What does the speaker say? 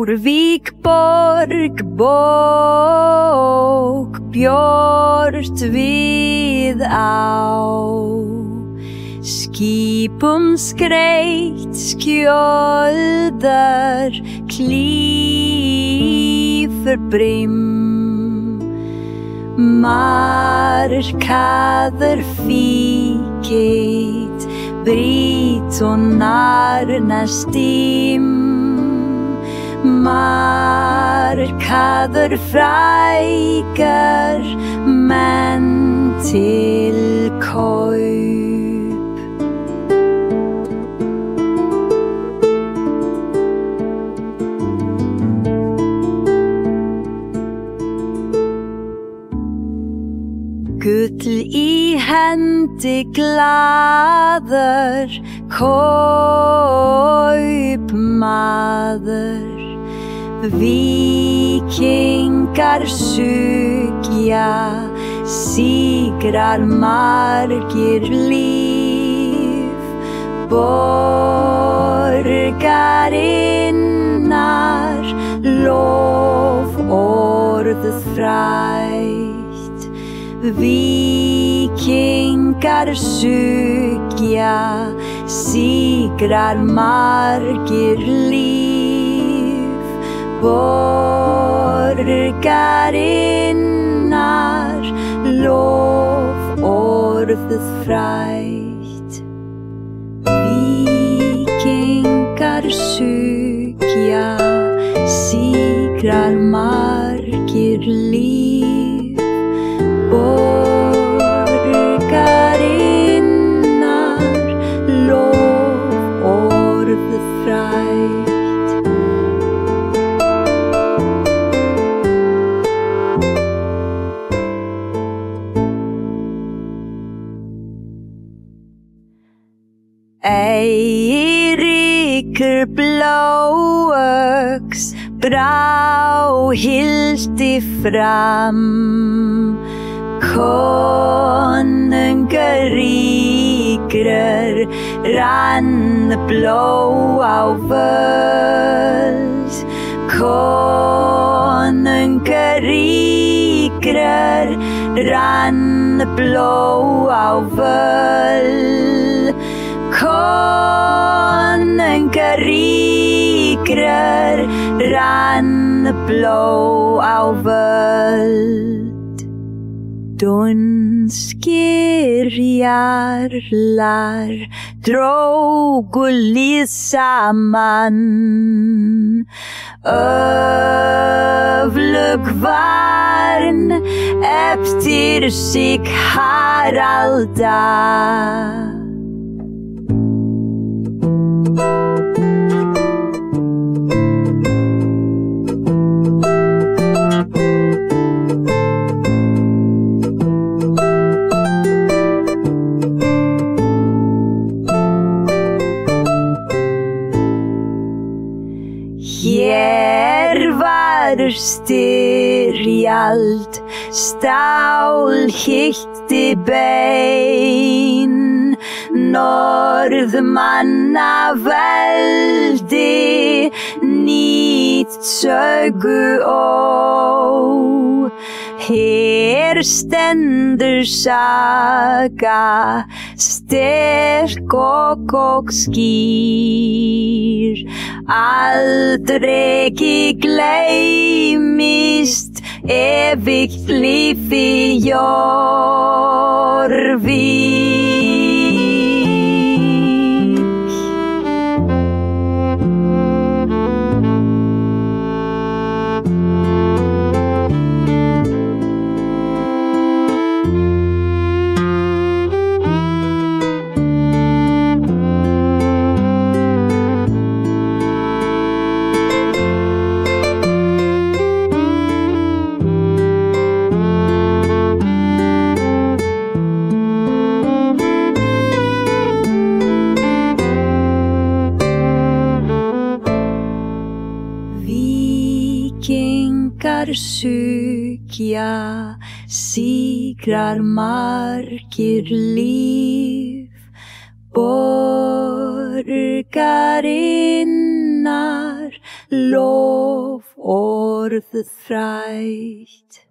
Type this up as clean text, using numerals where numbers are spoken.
Jórvíkborg bók björt við á skipum skreytt skjöldur klífur brim markaður fíkitt brít og narnastím markaður frækar menn til kaup gull í hendi glaður kaupmaður víkingar sugja sigrar margir líf borgarinnar lof orðið frætt víkingar sugja sigrar margir líf borgarinnar lof orðið frætt víkingar sugja sigrar margir líf borgarinnar lof orðið frætt Eiríkur blóöx brá hildi fram konungaríkur rann bló á völd konungaríkur rann bló á völd konungaríkur rann bló á völd dunskir jarlar drógu lið saman öflug varn eftir sig Haralda Hér var styrjald, stál hitti bein, norðmanna veldi, nýtt sögu ó. Hér stendur saga, sterk og skýr, aldrei gleymist, evigt lífi Jórvík. Víkingar sukja, sigrar margir líf, borgarinnar lof orðið frægt.